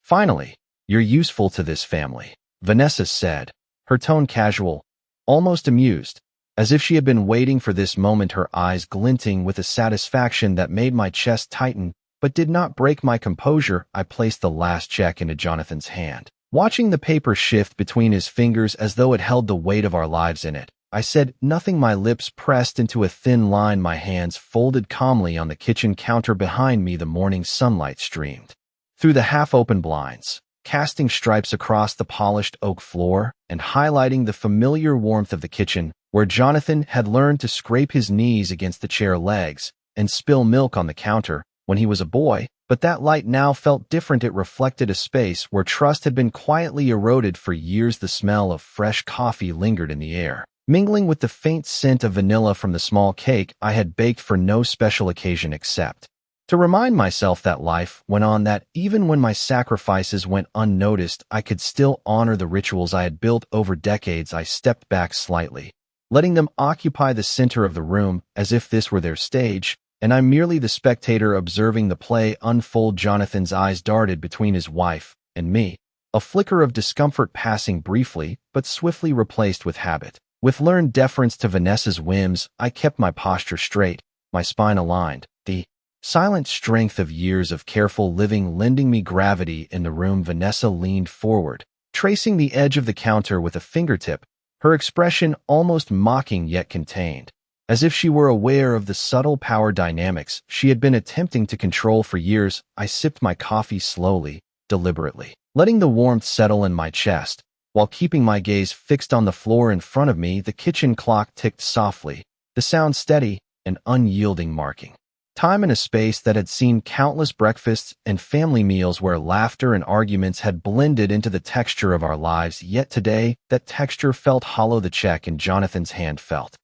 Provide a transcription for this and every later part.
Finally, you're useful to this family, Vanessa said, her tone casual, almost amused, as if she had been waiting for this moment, her eyes glinting with a satisfaction that made my chest tighten but did not break my composure. I placed the last check into Jonathan's hand, watching the paper shift between his fingers as though it held the weight of our lives in it. I said nothing, my lips pressed into a thin line, my hands folded calmly on the kitchen counter behind me. The morning sunlight streamed through the half-open blinds, casting stripes across the polished oak floor and highlighting the familiar warmth of the kitchen, where Jonathan had learned to scrape his knees against the chair legs and spill milk on the counter when he was a boy. But that light now felt different. It reflected a space where trust had been quietly eroded for years. The smell of fresh coffee lingered in the air, mingling with the faint scent of vanilla from the small cake I had baked for no special occasion except to remind myself that life went on, that even when my sacrifices went unnoticed, I could still honor the rituals I had built over decades. I stepped back slightly, letting them occupy the center of the room as if this were their stage, and I'm merely the spectator observing the play unfold. Jonathan's eyes darted between his wife and me, a flicker of discomfort passing briefly but swiftly replaced with habit. With learned deference to Vanessa's whims, I kept my posture straight, my spine aligned, the silent strength of years of careful living lending me gravity in the room. Vanessa leaned forward, tracing the edge of the counter with a fingertip, her expression almost mocking yet contained, as if she were aware of the subtle power dynamics she had been attempting to control for years. I sipped my coffee slowly, deliberately, letting the warmth settle in my chest, while keeping my gaze fixed on the floor in front of me. The kitchen clock ticked softly, the sound steady and unyielding, marking time in a space that had seen countless breakfasts and family meals where laughter and arguments had blended into the texture of our lives. Yet today, that texture felt hollow. The check in Jonathan's hand felt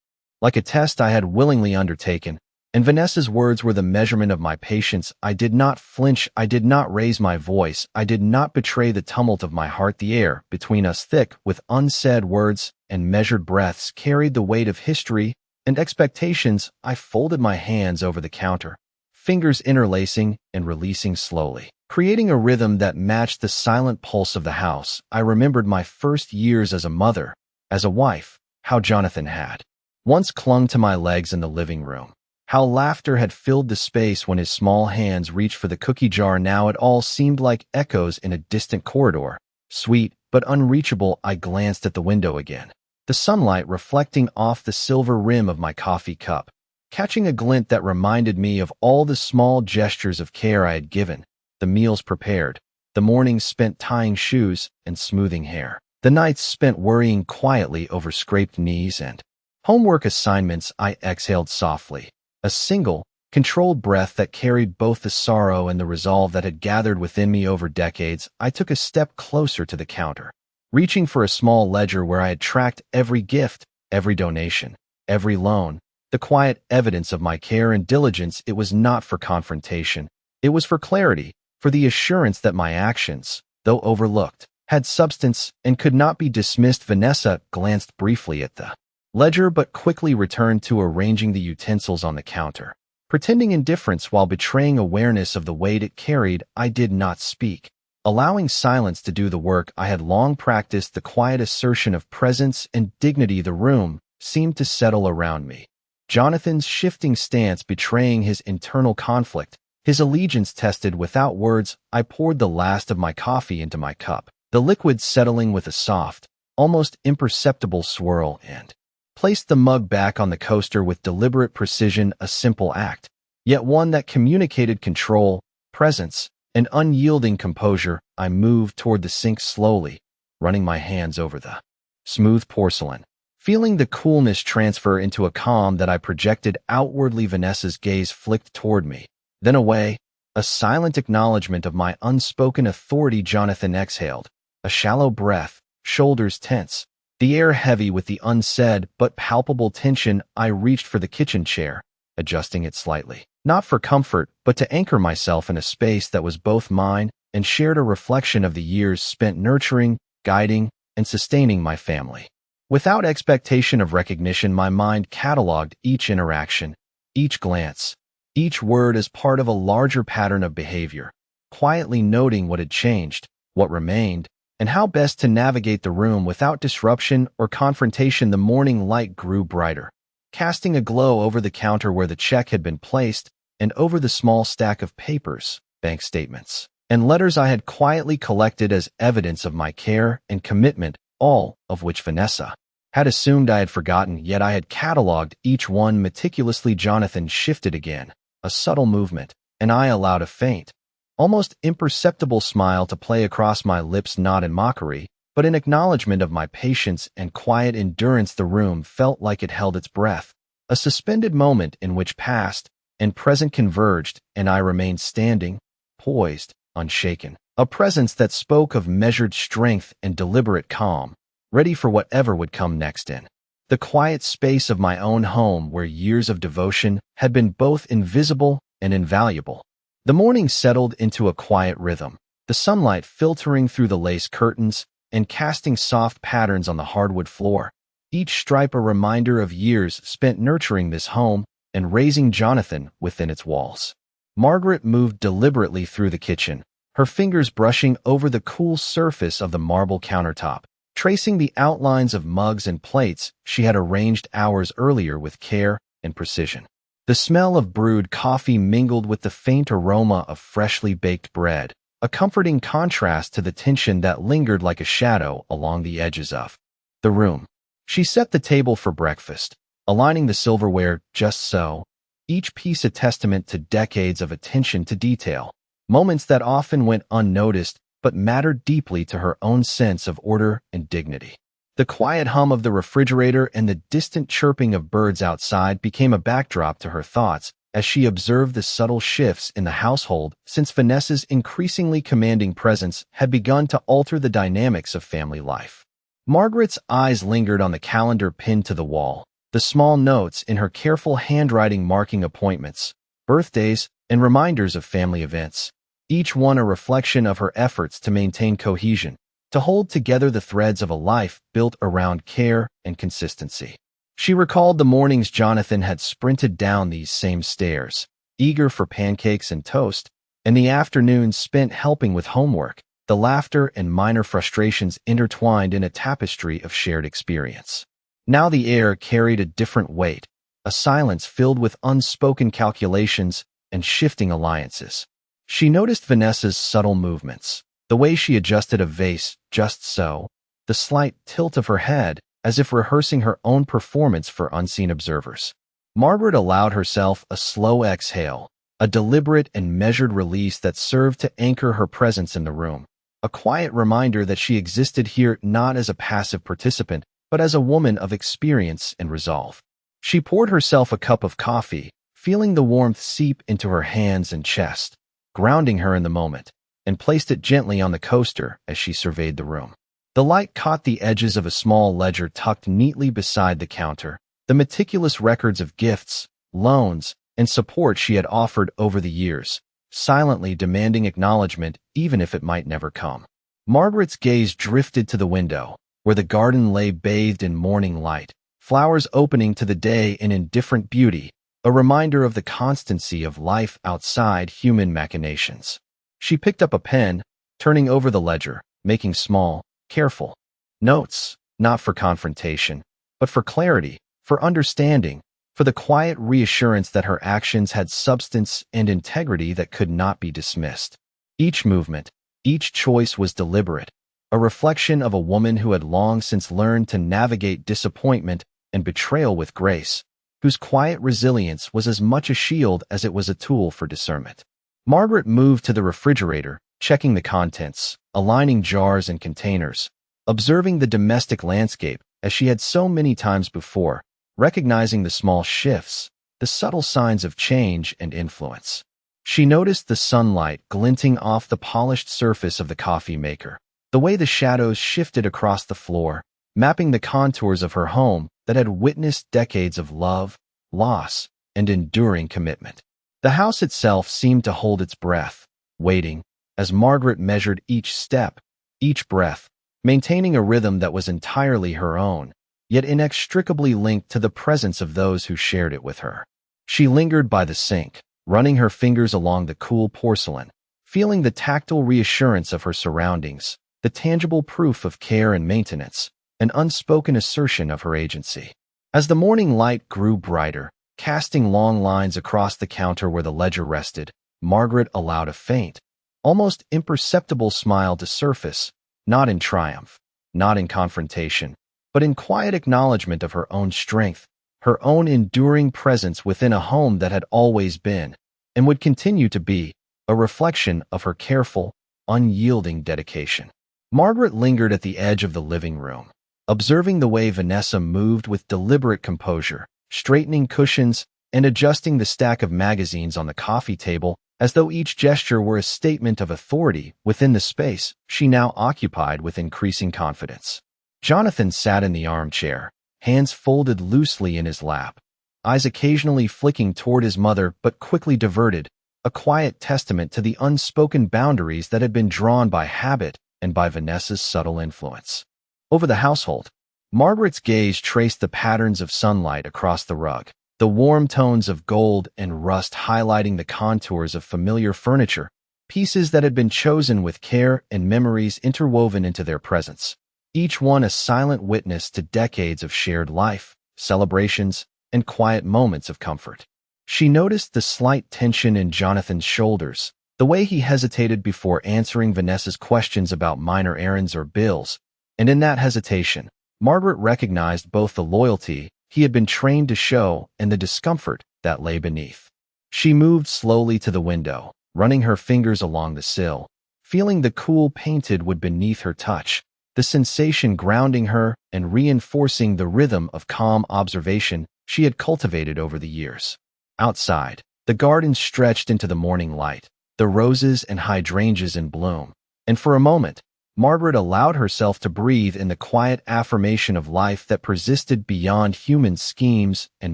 like a test I had willingly undertaken, and Vanessa's words were the measurement of my patience. I did not flinch, I did not raise my voice, I did not betray the tumult of my heart. The air between us, thick with unsaid words and measured breaths, carried the weight of history and expectations. I folded my hands over the counter, fingers interlacing and releasing slowly, creating a rhythm that matched the silent pulse of the house. I remembered my first years as a mother, as a wife, how Jonathan had once clung to my legs in the living room, how laughter had filled the space when his small hands reached for the cookie jar. Now it all seemed like echoes in a distant corridor, sweet but unreachable. I glanced at the window again, the sunlight reflecting off the silver rim of my coffee cup, catching a glint that reminded me of all the small gestures of care I had given, the meals prepared, the mornings spent tying shoes and smoothing hair, the nights spent worrying quietly over scraped knees and homework assignments. I exhaled softly, a single, controlled breath that carried both the sorrow and the resolve that had gathered within me over decades. I took a step closer to the counter, reaching for a small ledger where I had tracked every gift, every donation, every loan, the quiet evidence of my care and diligence. It was not for confrontation. It was for clarity, for the assurance that my actions, though overlooked, had substance and could not be dismissed. Vanessa glanced briefly at the ledger but quickly returned to arranging the utensils on the counter, pretending indifference while betraying awareness of the weight it carried. I did not speak, allowing silence to do the work. I had long practiced the quiet assertion of presence and dignity. The room seemed to settle around me, Jonathan's shifting stance betraying his internal conflict, his allegiance tested without words. I poured the last of my coffee into my cup, the liquid settling with a soft, almost imperceptible swirl, and placed the mug back on the coaster with deliberate precision. A simple act, yet one that communicated control, presence, and unyielding composure. I moved toward the sink slowly, running my hands over the smooth porcelain, feeling the coolness transfer into a calm that I projected outwardly. Vanessa's gaze flicked toward me, then away, a silent acknowledgement of my unspoken authority. Jonathan exhaled, a shallow breath, shoulders tense, the air heavy with the unsaid but palpable tension. I reached for the kitchen chair, adjusting it slightly, not for comfort, but to anchor myself in a space that was both mine and shared, a reflection of the years spent nurturing, guiding, and sustaining my family. Without expectation of recognition, my mind cataloged each interaction, each glance, each word as part of a larger pattern of behavior, quietly noting what had changed, what remained, and how best to navigate the room without disruption or confrontation. The morning light grew brighter, casting a glow over the counter where the check had been placed and over the small stack of papers, bank statements, and letters I had quietly collected as evidence of my care and commitment, all of which Vanessa had assumed I had forgotten, yet I had cataloged each one meticulously. Jonathan shifted again, a subtle movement, and I allowed a faint, almost imperceptible smile to play across my lips, not in mockery, but in acknowledgement of my patience and quiet endurance. The room felt like it held its breath, a suspended moment in which past and present converged, and I remained standing, poised, unshaken, a presence that spoke of measured strength and deliberate calm, ready for whatever would come next in the quiet space of my own home where years of devotion had been both invisible and invaluable. The morning settled into a quiet rhythm, the sunlight filtering through the lace curtains and casting soft patterns on the hardwood floor, each stripe a reminder of years spent nurturing this home and raising Jonathan within its walls. Margaret moved deliberately through the kitchen, her fingers brushing over the cool surface of the marble countertop, tracing the outlines of mugs and plates she had arranged hours earlier with care and precision. The smell of brewed coffee mingled with the faint aroma of freshly baked bread, a comforting contrast to the tension that lingered like a shadow along the edges of the room. She set the table for breakfast, aligning the silverware just so, each piece a testament to decades of attention to detail, moments that often went unnoticed but mattered deeply to her own sense of order and dignity. The quiet hum of the refrigerator and the distant chirping of birds outside became a backdrop to her thoughts as she observed the subtle shifts in the household since Vanessa's increasingly commanding presence had begun to alter the dynamics of family life. Margaret's eyes lingered on the calendar pinned to the wall, the small notes in her careful handwriting marking appointments, birthdays, and reminders of family events, each one a reflection of her efforts to maintain cohesion, to hold together the threads of a life built around care and consistency. She recalled the mornings Jonathan had sprinted down these same stairs, eager for pancakes and toast, and the afternoons spent helping with homework, the laughter and minor frustrations intertwined in a tapestry of shared experience. Now the air carried a different weight, a silence filled with unspoken calculations and shifting alliances. She noticed Vanessa's subtle movements, the way she adjusted a vase just so, the slight tilt of her head as if rehearsing her own performance for unseen observers. Margaret allowed herself a slow exhale, a deliberate and measured release that served to anchor her presence in the room, a quiet reminder that she existed here not as a passive participant, but as a woman of experience and resolve. She poured herself a cup of coffee, feeling the warmth seep into her hands and chest, grounding her in the moment, and placed it gently on the coaster as she surveyed the room. The light caught the edges of a small ledger tucked neatly beside the counter, the meticulous records of gifts, loans, and support she had offered over the years, silently demanding acknowledgement even if it might never come. Margaret's gaze drifted to the window, where the garden lay bathed in morning light, flowers opening to the day in indifferent beauty, a reminder of the constancy of life outside human machinations. She picked up a pen, turning over the ledger, making small, careful notes, not for confrontation, but for clarity, for understanding, for the quiet reassurance that her actions had substance and integrity that could not be dismissed. Each movement, each choice was deliberate, a reflection of a woman who had long since learned to navigate disappointment and betrayal with grace, whose quiet resilience was as much a shield as it was a tool for discernment. Margaret moved to the refrigerator, checking the contents, aligning jars and containers, observing the domestic landscape as she had so many times before, recognizing the small shifts, the subtle signs of change and influence. She noticed the sunlight glinting off the polished surface of the coffee maker, the way the shadows shifted across the floor, mapping the contours of her home that had witnessed decades of love, loss, and enduring commitment. The house itself seemed to hold its breath, waiting, as Margaret measured each step, each breath, maintaining a rhythm that was entirely her own, yet inextricably linked to the presence of those who shared it with her. She lingered by the sink, running her fingers along the cool porcelain, feeling the tactile reassurance of her surroundings, the tangible proof of care and maintenance, an unspoken assertion of her agency. As the morning light grew brighter, casting long lines across the counter where the ledger rested, Margaret allowed a faint, almost imperceptible smile to surface, not in triumph, not in confrontation, but in quiet acknowledgement of her own strength, her own enduring presence within a home that had always been, and would continue to be, a reflection of her careful, unyielding dedication. Margaret lingered at the edge of the living room, observing the way Vanessa moved with deliberate composure, straightening cushions and adjusting the stack of magazines on the coffee table as though each gesture were a statement of authority within the space she now occupied with increasing confidence. Jonathan sat in the armchair, hands folded loosely in his lap, eyes occasionally flicking toward his mother but quickly diverted, a quiet testament to the unspoken boundaries that had been drawn by habit and by Vanessa's subtle influence. Over the household, Margaret's gaze traced the patterns of sunlight across the rug, the warm tones of gold and rust highlighting the contours of familiar furniture, pieces that had been chosen with care and memories interwoven into their presence, each one a silent witness to decades of shared life, celebrations, and quiet moments of comfort. She noticed the slight tension in Jonathan's shoulders, the way he hesitated before answering Vanessa's questions about minor errands or bills, and in that hesitation, Margaret recognized both the loyalty he had been trained to show and the discomfort that lay beneath. She moved slowly to the window, running her fingers along the sill, feeling the cool painted wood beneath her touch, the sensation grounding her and reinforcing the rhythm of calm observation she had cultivated over the years. Outside, the garden stretched into the morning light, the roses and hydrangeas in bloom, and for a moment, Margaret allowed herself to breathe in the quiet affirmation of life that persisted beyond human schemes and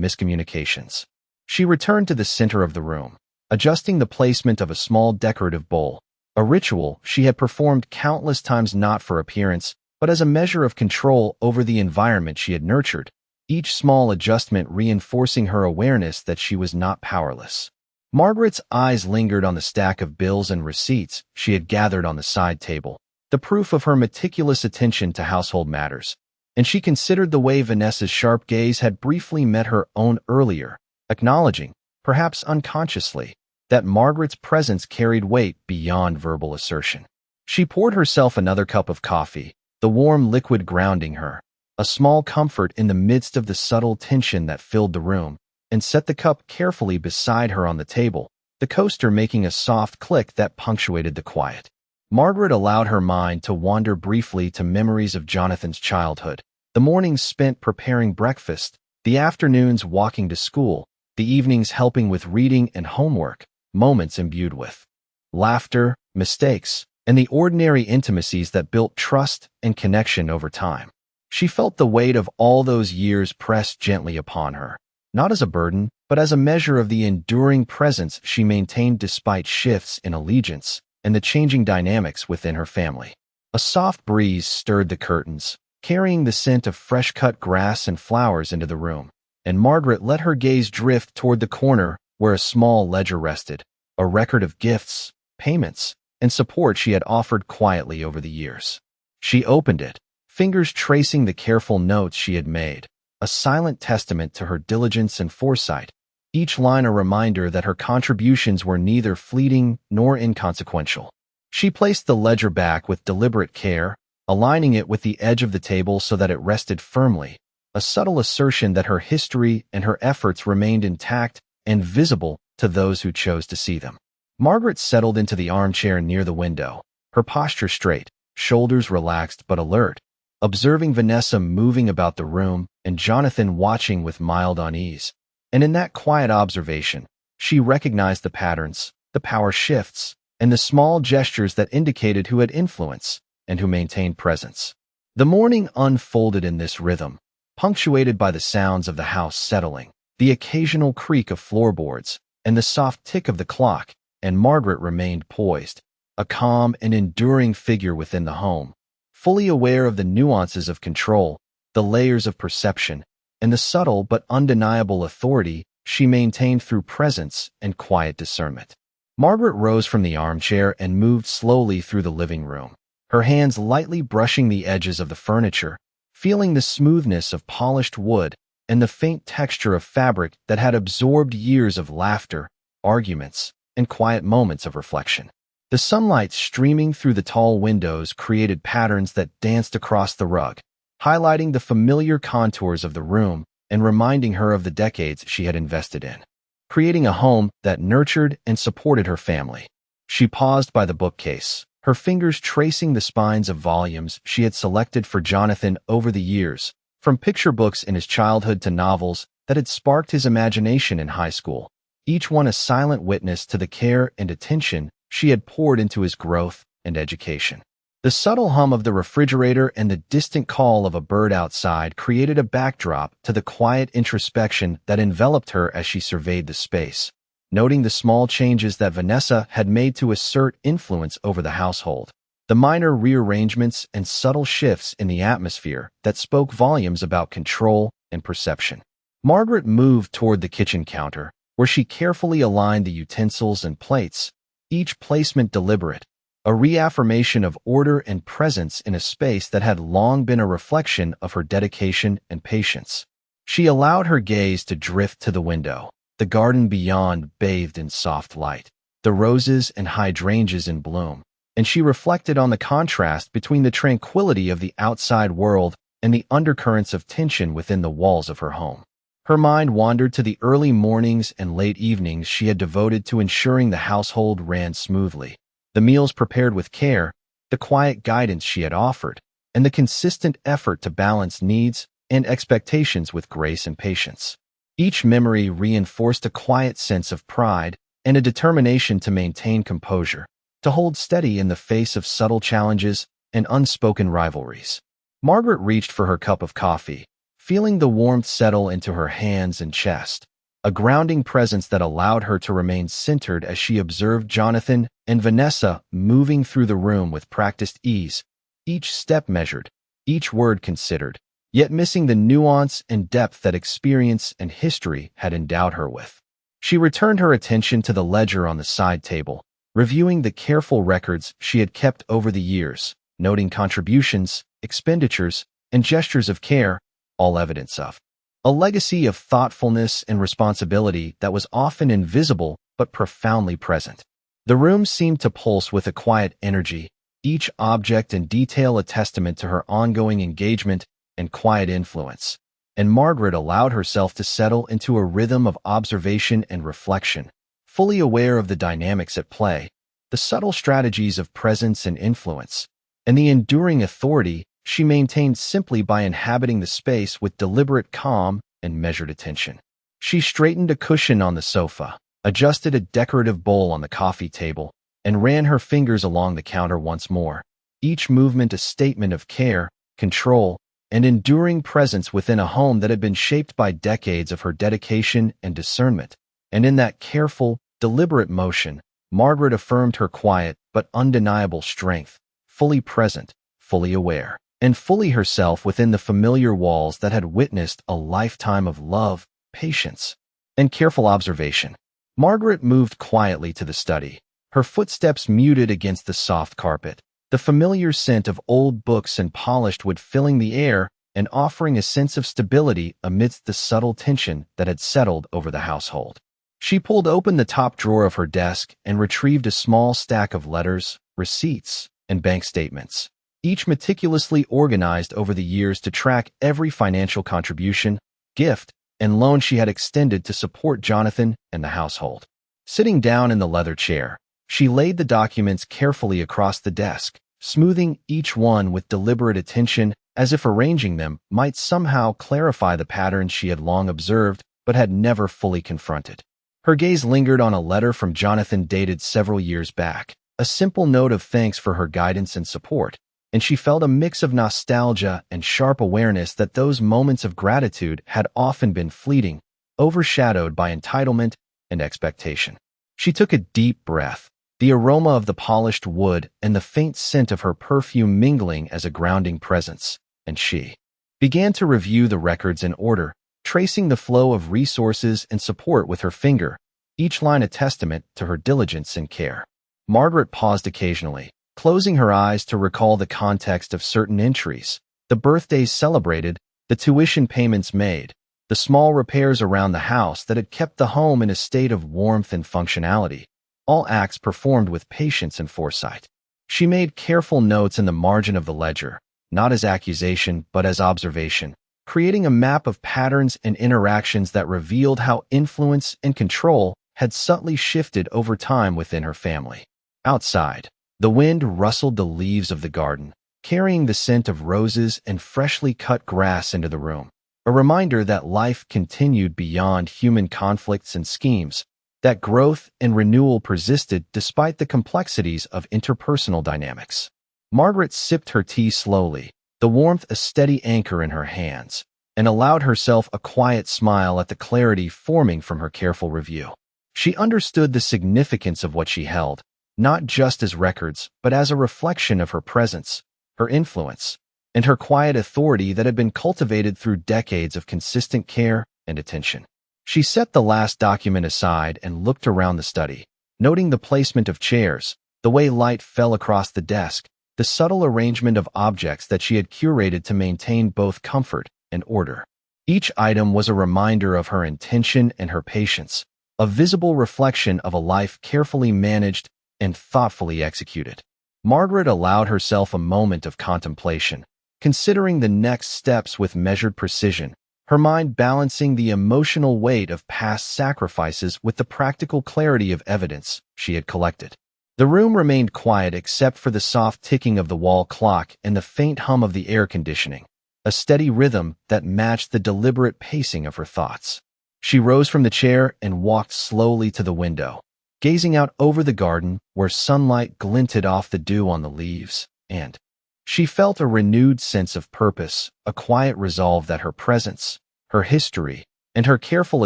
miscommunications. She returned to the center of the room, adjusting the placement of a small decorative bowl, a ritual she had performed countless times not for appearance, but as a measure of control over the environment she had nurtured, each small adjustment reinforcing her awareness that she was not powerless. Margaret's eyes lingered on the stack of bills and receipts she had gathered on the side table, the proof of her meticulous attention to household matters, and she considered the way Vanessa's sharp gaze had briefly met her own earlier, acknowledging, perhaps unconsciously, that Margaret's presence carried weight beyond verbal assertion. She poured herself another cup of coffee, the warm liquid grounding her, a small comfort in the midst of the subtle tension that filled the room, and set the cup carefully beside her on the table, the coaster making a soft click that punctuated the quiet. Margaret allowed her mind to wander briefly to memories of Jonathan's childhood, the mornings spent preparing breakfast, the afternoons walking to school, the evenings helping with reading and homework, moments imbued with laughter, mistakes, and the ordinary intimacies that built trust and connection over time. She felt the weight of all those years pressed gently upon her, not as a burden, but as a measure of the enduring presence she maintained despite shifts in allegiance and the changing dynamics within her family. A soft breeze stirred the curtains, carrying the scent of fresh-cut grass and flowers into the room, and Margaret let her gaze drift toward the corner where a small ledger rested, a record of gifts, payments, and support she had offered quietly over the years. She opened it, fingers tracing the careful notes she had made, a silent testament to her diligence and foresight, each line a reminder that her contributions were neither fleeting nor inconsequential. She placed the ledger back with deliberate care, aligning it with the edge of the table so that it rested firmly, a subtle assertion that her history and her efforts remained intact and visible to those who chose to see them. Margaret settled into the armchair near the window, her posture straight, shoulders relaxed but alert, observing Vanessa moving about the room and Jonathan watching with mild unease. And in that quiet observation, she recognized the patterns, the power shifts, and the small gestures that indicated who had influence and who maintained presence. The morning unfolded in this rhythm, punctuated by the sounds of the house settling, the occasional creak of floorboards, and the soft tick of the clock, and Margaret remained poised, a calm and enduring figure within the home, fully aware of the nuances of control, the layers of perception, and the subtle but undeniable authority she maintained through presence and quiet discernment. Margaret rose from the armchair and moved slowly through the living room, her hands lightly brushing the edges of the furniture, feeling the smoothness of polished wood and the faint texture of fabric that had absorbed years of laughter, arguments, and quiet moments of reflection. The sunlight streaming through the tall windows created patterns that danced across the rug, highlighting the familiar contours of the room and reminding her of the decades she had invested in, creating a home that nurtured and supported her family. She paused by the bookcase, her fingers tracing the spines of volumes she had selected for Jonathan over the years, from picture books in his childhood to novels that had sparked his imagination in high school, each one a silent witness to the care and attention she had poured into his growth and education. The subtle hum of the refrigerator and the distant call of a bird outside created a backdrop to the quiet introspection that enveloped her as she surveyed the space, noting the small changes that Vanessa had made to assert influence over the household, the minor rearrangements and subtle shifts in the atmosphere that spoke volumes about control and perception. Margaret moved toward the kitchen counter, where she carefully aligned the utensils and plates, each placement deliberate, a reaffirmation of order and presence in a space that had long been a reflection of her dedication and patience. She allowed her gaze to drift to the window, the garden beyond bathed in soft light, the roses and hydrangeas in bloom, and she reflected on the contrast between the tranquility of the outside world and the undercurrents of tension within the walls of her home. Her mind wandered to the early mornings and late evenings she had devoted to ensuring the household ran smoothly, the meals prepared with care, the quiet guidance she had offered, and the consistent effort to balance needs and expectations with grace and patience. Each memory reinforced a quiet sense of pride and a determination to maintain composure, to hold steady in the face of subtle challenges and unspoken rivalries. Margaret reached for her cup of coffee, feeling the warmth settle into her hands and chest, a grounding presence that allowed her to remain centered as she observed Jonathan and Vanessa moving through the room with practiced ease, each step measured, each word considered, yet missing the nuance and depth that experience and history had endowed her with. She returned her attention to the ledger on the side table, reviewing the careful records she had kept over the years, noting contributions, expenditures, and gestures of care, all evidence of a legacy of thoughtfulness and responsibility that was often invisible but profoundly present. The room seemed to pulse with a quiet energy, each object and detail a testament to her ongoing engagement and quiet influence, and Margaret allowed herself to settle into a rhythm of observation and reflection, fully aware of the dynamics at play, the subtle strategies of presence and influence, and the enduring authority she maintained simply by inhabiting the space with deliberate calm and measured attention. She straightened a cushion on the sofa, adjusted a decorative bowl on the coffee table, and ran her fingers along the counter once more, each movement a statement of care, control, and enduring presence within a home that had been shaped by decades of her dedication and discernment. And in that careful, deliberate motion, Margaret affirmed her quiet but undeniable strength, fully present, fully aware, and fully herself within the familiar walls that had witnessed a lifetime of love, patience, and careful observation. Margaret moved quietly to the study, her footsteps muted against the soft carpet, the familiar scent of old books and polished wood filling the air and offering a sense of stability amidst the subtle tension that had settled over the household. She pulled open the top drawer of her desk and retrieved a small stack of letters, receipts, and bank statements, each meticulously organized over the years to track every financial contribution, gift, and loan she had extended to support Jonathan and the household. Sitting down in the leather chair, she laid the documents carefully across the desk, smoothing each one with deliberate attention as if arranging them might somehow clarify the patterns she had long observed but had never fully confronted. Her gaze lingered on a letter from Jonathan dated several years back, a simple note of thanks for her guidance and support, and she felt a mix of nostalgia and sharp awareness that those moments of gratitude had often been fleeting, overshadowed by entitlement and expectation. She took a deep breath, the aroma of the polished wood and the faint scent of her perfume mingling as a grounding presence, and she began to review the records in order, tracing the flow of resources and support with her finger, each line a testament to her diligence and care. Margaret paused occasionally, closing her eyes to recall the context of certain entries, the birthdays celebrated, the tuition payments made, the small repairs around the house that had kept the home in a state of warmth and functionality, all acts performed with patience and foresight. She made careful notes in the margin of the ledger, not as accusation but as observation, creating a map of patterns and interactions that revealed how influence and control had subtly shifted over time within her family. Outside, the wind rustled the leaves of the garden, carrying the scent of roses and freshly cut grass into the room, a reminder that life continued beyond human conflicts and schemes, that growth and renewal persisted despite the complexities of interpersonal dynamics. Margaret sipped her tea slowly, the warmth a steady anchor in her hands, and allowed herself a quiet smile at the clarity forming from her careful review. She understood the significance of what she held, not just as records, but as a reflection of her presence, her influence, and her quiet authority that had been cultivated through decades of consistent care and attention. She set the last document aside and looked around the study, noting the placement of chairs, the way light fell across the desk, the subtle arrangement of objects that she had curated to maintain both comfort and order. Each item was a reminder of her intention and her patience, a visible reflection of a life carefully managed and thoughtfully executed. Margaret allowed herself a moment of contemplation, considering the next steps with measured precision, her mind balancing the emotional weight of past sacrifices with the practical clarity of evidence she had collected. The room remained quiet except for the soft ticking of the wall clock and the faint hum of the air conditioning, a steady rhythm that matched the deliberate pacing of her thoughts. She rose from the chair and walked slowly to the window, gazing out over the garden where sunlight glinted off the dew on the leaves, and she felt a renewed sense of purpose, a quiet resolve that her presence, her history, and her careful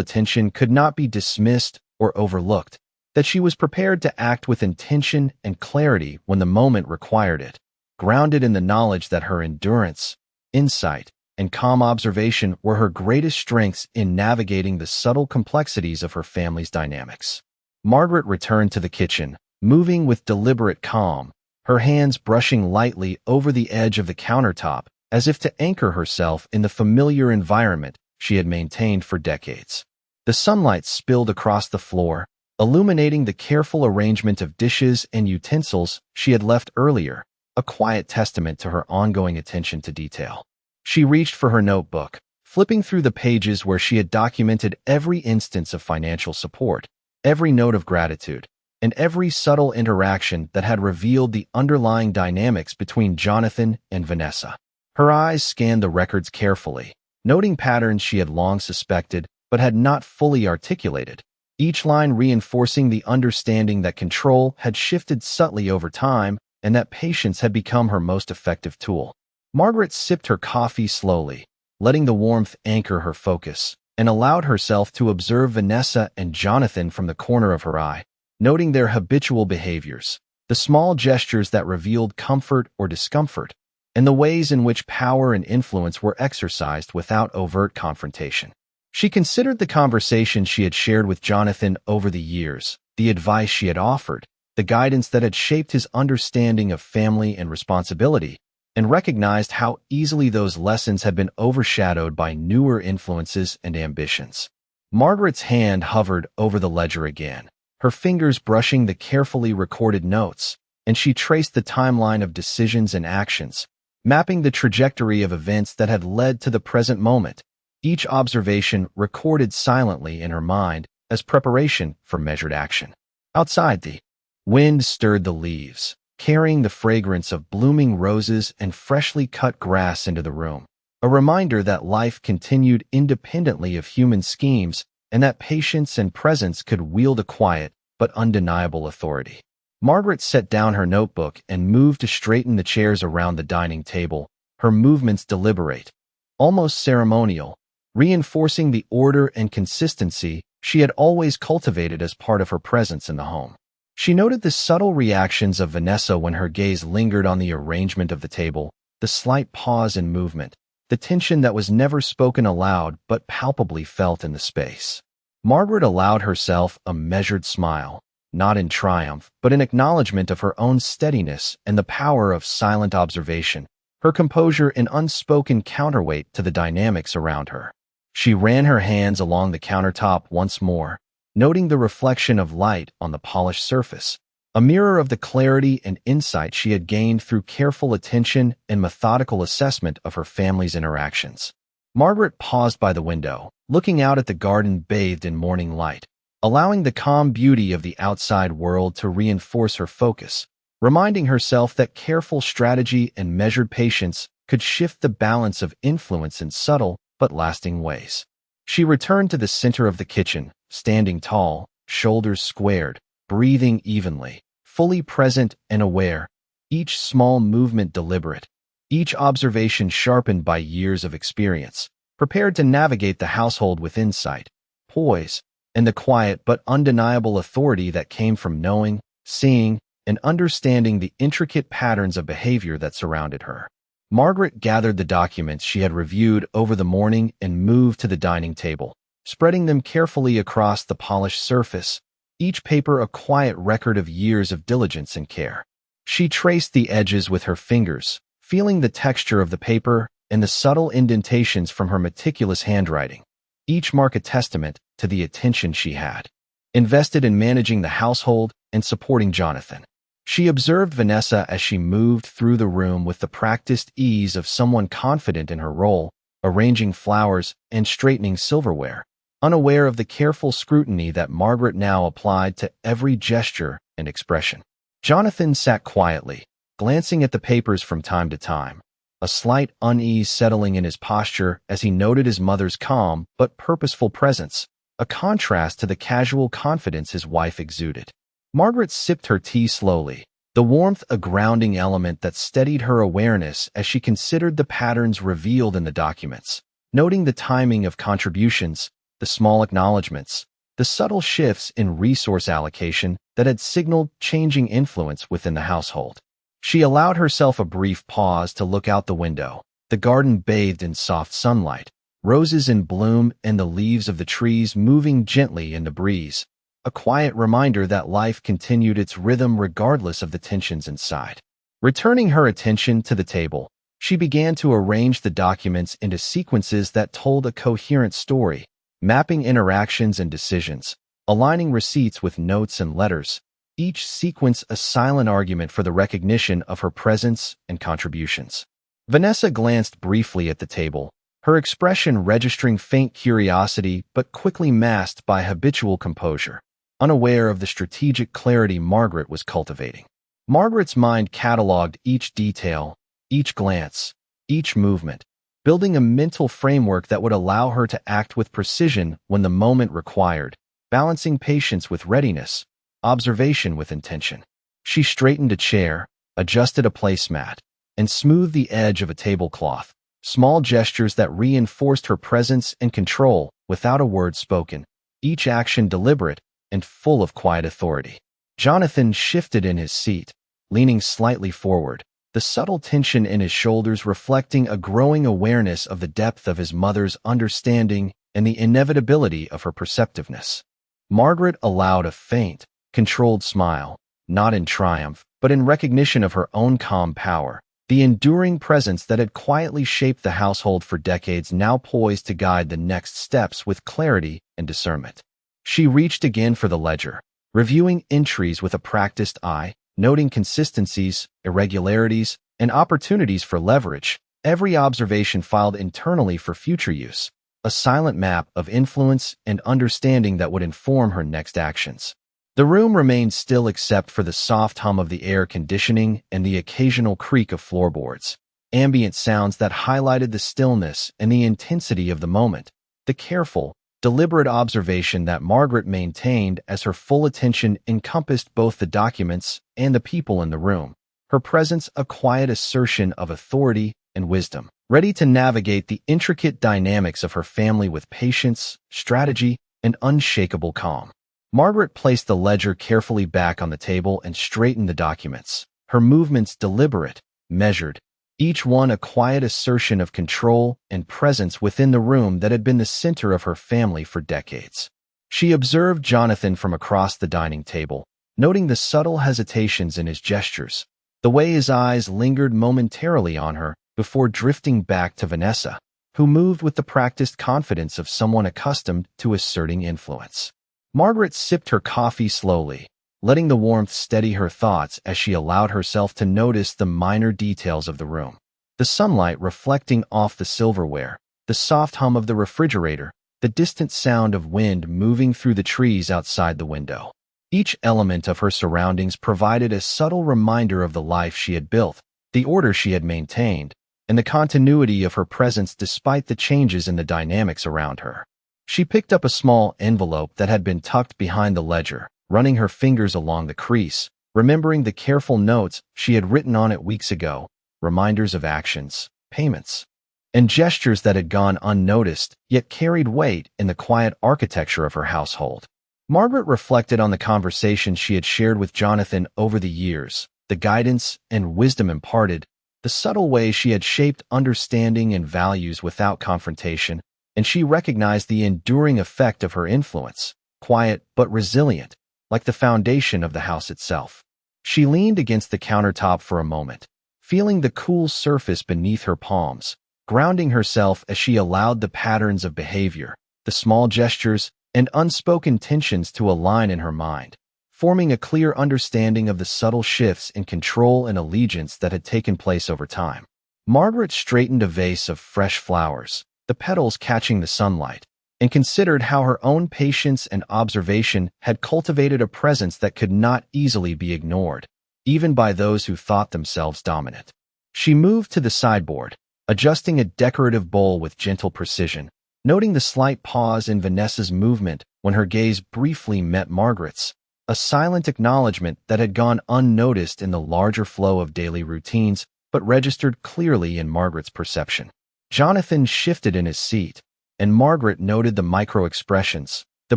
attention could not be dismissed or overlooked, that she was prepared to act with intention and clarity when the moment required it, grounded in the knowledge that her endurance, insight, and calm observation were her greatest strengths in navigating the subtle complexities of her family's dynamics. Margaret returned to the kitchen, moving with deliberate calm, her hands brushing lightly over the edge of the countertop as if to anchor herself in the familiar environment she had maintained for decades. The sunlight spilled across the floor, illuminating the careful arrangement of dishes and utensils she had left earlier, a quiet testament to her ongoing attention to detail. She reached for her notebook, flipping through the pages where she had documented every instance of financial support, every note of gratitude, and every subtle interaction that had revealed the underlying dynamics between Jonathan and Vanessa. Her eyes scanned the records carefully, noting patterns she had long suspected but had not fully articulated, each line reinforcing the understanding that control had shifted subtly over time and that patience had become her most effective tool. Margaret sipped her coffee slowly, letting the warmth anchor her focus, and allowed herself to observe Vanessa and Jonathan from the corner of her eye, noting their habitual behaviors, the small gestures that revealed comfort or discomfort, and the ways in which power and influence were exercised without overt confrontation. She considered the conversations she had shared with Jonathan over the years, the advice she had offered, the guidance that had shaped his understanding of family and responsibility, and recognized how easily those lessons had been overshadowed by newer influences and ambitions. Margaret's hand hovered over the ledger again, her fingers brushing the carefully recorded notes, and she traced the timeline of decisions and actions, mapping the trajectory of events that had led to the present moment, each observation recorded silently in her mind as preparation for measured action. Outside, the wind stirred the leaves, carrying the fragrance of blooming roses and freshly cut grass into the room, a reminder that life continued independently of human schemes and that patience and presence could wield a quiet but undeniable authority. Margaret set down her notebook and moved to straighten the chairs around the dining table, her movements deliberate, almost ceremonial, reinforcing the order and consistency she had always cultivated as part of her presence in the home. She noted the subtle reactions of Vanessa when her gaze lingered on the arrangement of the table, the slight pause in movement, the tension that was never spoken aloud but palpably felt in the space. Margaret allowed herself a measured smile, not in triumph, but in acknowledgement of her own steadiness and the power of silent observation, her composure an unspoken counterweight to the dynamics around her. She ran her hands along the countertop once more, noting the reflection of light on the polished surface, a mirror of the clarity and insight she had gained through careful attention and methodical assessment of her family's interactions. Margaret paused by the window, looking out at the garden bathed in morning light, allowing the calm beauty of the outside world to reinforce her focus, reminding herself that careful strategy and measured patience could shift the balance of influence in subtle but lasting ways. She returned to the center of the kitchen, standing tall, shoulders squared, breathing evenly, fully present and aware, each small movement deliberate, each observation sharpened by years of experience, prepared to navigate the household with insight, poise, and the quiet but undeniable authority that came from knowing, seeing, and understanding the intricate patterns of behavior that surrounded her. Margaret gathered the documents she had reviewed over the morning and moved to the dining table, spreading them carefully across the polished surface, each paper a quiet record of years of diligence and care. She traced the edges with her fingers, feeling the texture of the paper and the subtle indentations from her meticulous handwriting, each mark a testament to the attention she had invested in managing the household and supporting Jonathan. She observed Vanessa as she moved through the room with the practiced ease of someone confident in her role, arranging flowers and straightening silverware, unaware of the careful scrutiny that Margaret now applied to every gesture and expression. Jonathan sat quietly, glancing at the papers from time to time, a slight unease settling in his posture as he noted his mother's calm but purposeful presence, a contrast to the casual confidence his wife exuded. Margaret sipped her tea slowly, the warmth a grounding element that steadied her awareness as she considered the patterns revealed in the documents, noting the timing of contributions, the small acknowledgments, the subtle shifts in resource allocation that had signaled changing influence within the household. She allowed herself a brief pause to look out the window, the garden bathed in soft sunlight, roses in bloom and the leaves of the trees moving gently in the breeze, a quiet reminder that life continued its rhythm regardless of the tensions inside. Returning her attention to the table, she began to arrange the documents into sequences that told a coherent story, mapping interactions and decisions, aligning receipts with notes and letters, each sequence a silent argument for the recognition of her presence and contributions. Vanessa glanced briefly at the table, her expression registering faint curiosity but quickly masked by habitual composure, unaware of the strategic clarity Margaret was cultivating. Margaret's mind cataloged each detail, each glance, each movement, building a mental framework that would allow her to act with precision when the moment required, balancing patience with readiness, observation with intention. She straightened a chair, adjusted a placemat, and smoothed the edge of a tablecloth, small gestures that reinforced her presence and control without a word spoken, each action deliberate and full of quiet authority. Jonathan shifted in his seat, leaning slightly forward, the subtle tension in his shoulders reflecting a growing awareness of the depth of his mother's understanding and the inevitability of her perceptiveness. Margaret allowed a faint, controlled smile, not in triumph, but in recognition of her own calm power, the enduring presence that had quietly shaped the household for decades now poised to guide the next steps with clarity and discernment. She reached again for the ledger, reviewing entries with a practiced eye, noting consistencies, irregularities, and opportunities for leverage, every observation filed internally for future use, a silent map of influence and understanding that would inform her next actions. The room remained still except for the soft hum of the air conditioning and the occasional creak of floorboards, ambient sounds that highlighted the stillness and the intensity of the moment, the careful, deliberate observation that Margaret maintained as her full attention encompassed both the documents and the people in the room, her presence a quiet assertion of authority and wisdom, ready to navigate the intricate dynamics of her family with patience, strategy, and unshakable calm. Margaret placed the ledger carefully back on the table and straightened the documents, her movements deliberate, measured, each one a quiet assertion of control and presence within the room that had been the center of her family for decades. She observed Jonathan from across the dining table, noting the subtle hesitations in his gestures, the way his eyes lingered momentarily on her before drifting back to Vanessa, who moved with the practiced confidence of someone accustomed to asserting influence. Margaret sipped her coffee slowly, letting the warmth steady her thoughts as she allowed herself to notice the minor details of the room. The sunlight reflecting off the silverware, the soft hum of the refrigerator, the distant sound of wind moving through the trees outside the window. Each element of her surroundings provided a subtle reminder of the life she had built, the order she had maintained, and the continuity of her presence despite the changes in the dynamics around her. She picked up a small envelope that had been tucked behind the ledger, running her fingers along the crease, remembering the careful notes she had written on it weeks ago, reminders of actions, payments, and gestures that had gone unnoticed yet carried weight in the quiet architecture of her household. Margaret reflected on the conversations she had shared with Jonathan over the years, the guidance and wisdom imparted, the subtle ways she had shaped understanding and values without confrontation, and she recognized the enduring effect of her influence, quiet but resilient, like the foundation of the house itself. She leaned against the countertop for a moment, feeling the cool surface beneath her palms, grounding herself as she allowed the patterns of behavior, the small gestures, and unspoken tensions to align in her mind, forming a clear understanding of the subtle shifts in control and allegiance that had taken place over time. Margaret straightened a vase of fresh flowers, the petals catching the sunlight, and considered how her own patience and observation had cultivated a presence that could not easily be ignored, even by those who thought themselves dominant. She moved to the sideboard, adjusting a decorative bowl with gentle precision, noting the slight pause in Vanessa's movement when her gaze briefly met Margaret's, a silent acknowledgement that had gone unnoticed in the larger flow of daily routines but registered clearly in Margaret's perception. Jonathan shifted in his seat, and Margaret noted the micro-expressions, the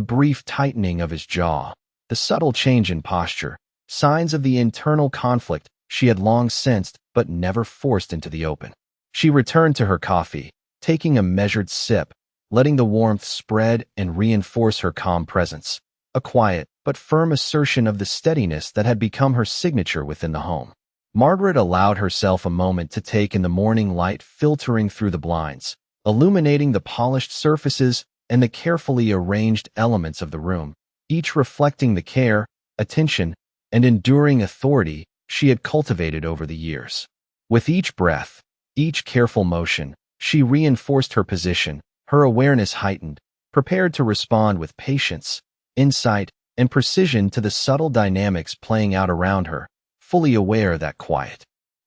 brief tightening of his jaw, the subtle change in posture, signs of the internal conflict she had long sensed but never forced into the open. She returned to her coffee, taking a measured sip, letting the warmth spread and reinforce her calm presence, a quiet but firm assertion of the steadiness that had become her signature within the home. Margaret allowed herself a moment to take in the morning light filtering through the blinds, illuminating the polished surfaces and the carefully arranged elements of the room, each reflecting the care, attention, and enduring authority she had cultivated over the years. With each breath, each careful motion, she reinforced her position, her awareness heightened, prepared to respond with patience, insight, and precision to the subtle dynamics playing out around her, fully aware that quiet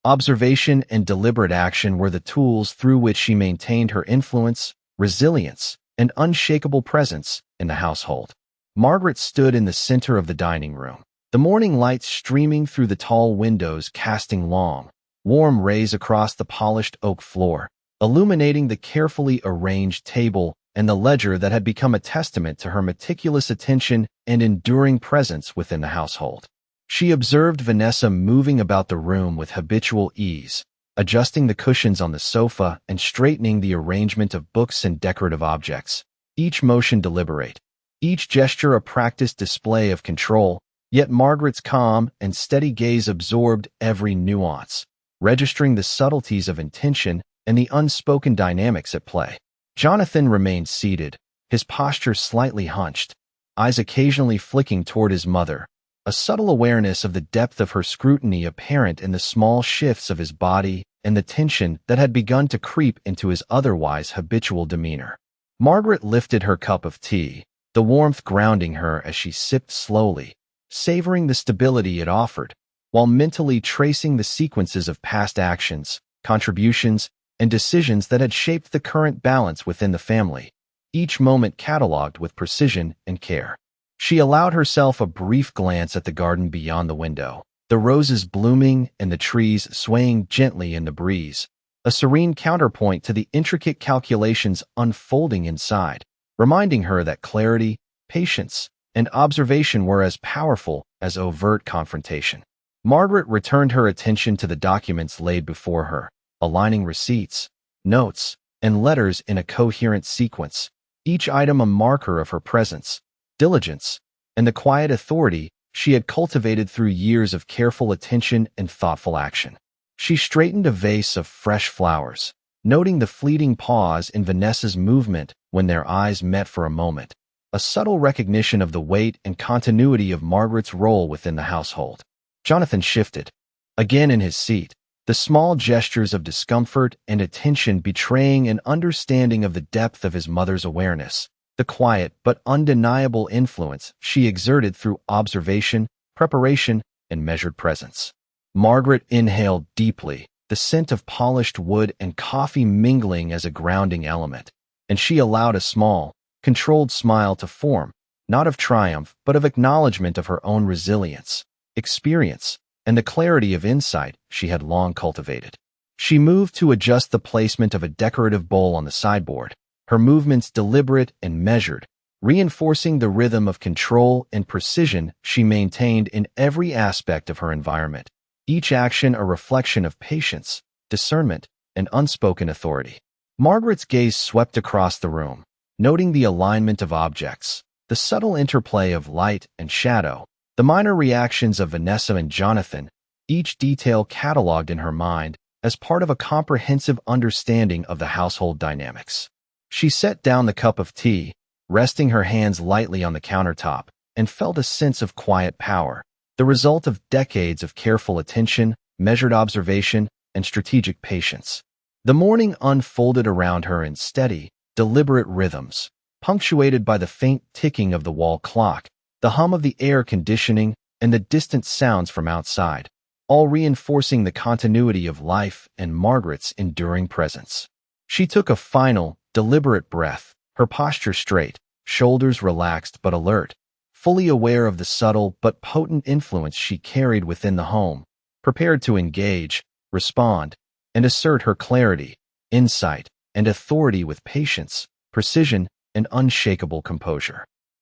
observation and deliberate action were the tools through which she maintained her influence, resilience, and unshakable presence in the household. Margaret stood in the center of the dining room, the morning light streaming through the tall windows casting long, warm rays across the polished oak floor, illuminating the carefully arranged table and the ledger that had become a testament to her meticulous attention and enduring presence within the household. She observed Vanessa moving about the room with habitual ease, adjusting the cushions on the sofa and straightening the arrangement of books and decorative objects, each motion deliberate, each gesture a practiced display of control, yet Margaret's calm and steady gaze absorbed every nuance, registering the subtleties of intention and the unspoken dynamics at play. Jonathan remained seated, his posture slightly hunched, eyes occasionally flicking toward his mother, a subtle awareness of the depth of her scrutiny apparent in the small shifts of his body and the tension that had begun to creep into his otherwise habitual demeanor. Margaret lifted her cup of tea, the warmth grounding her as she sipped slowly, savoring the stability it offered, while mentally tracing the sequences of past actions, contributions, and decisions that had shaped the current balance within the family, each moment cataloged with precision and care. She allowed herself a brief glance at the garden beyond the window, the roses blooming and the trees swaying gently in the breeze, a serene counterpoint to the intricate calculations unfolding inside, reminding her that clarity, patience, and observation were as powerful as overt confrontation. Margaret returned her attention to the documents laid before her, aligning receipts, notes, and letters in a coherent sequence, each item a marker of her presence, diligence, and the quiet authority she had cultivated through years of careful attention and thoughtful action. She straightened a vase of fresh flowers, noting the fleeting pause in Vanessa's movement when their eyes met for a moment, a subtle recognition of the weight and continuity of Margaret's role within the household. Jonathan shifted, again in his seat, the small gestures of discomfort and attention betraying an understanding of the depth of his mother's awareness, the quiet but undeniable influence she exerted through observation, preparation, and measured presence. Margaret inhaled deeply, the scent of polished wood and coffee mingling as a grounding element, and she allowed a small, controlled smile to form, not of triumph but of acknowledgement of her own resilience, experience, and the clarity of insight she had long cultivated. She moved to adjust the placement of a decorative bowl on the sideboard, her movements deliberate and measured, reinforcing the rhythm of control and precision she maintained in every aspect of her environment, each action a reflection of patience, discernment, and unspoken authority. Margaret's gaze swept across the room, noting the alignment of objects, the subtle interplay of light and shadow, the minor reactions of Vanessa and Jonathan, each detail cataloged in her mind as part of a comprehensive understanding of the household dynamics. She set down the cup of tea, resting her hands lightly on the countertop, and felt a sense of quiet power, the result of decades of careful attention, measured observation, and strategic patience. The morning unfolded around her in steady, deliberate rhythms, punctuated by the faint ticking of the wall clock, the hum of the air conditioning, and the distant sounds from outside, all reinforcing the continuity of life and Margaret's enduring presence. She took a final, deliberate breath, her posture straight, shoulders relaxed but alert, fully aware of the subtle but potent influence she carried within the home, prepared to engage, respond, and assert her clarity, insight, and authority with patience, precision, and unshakable composure.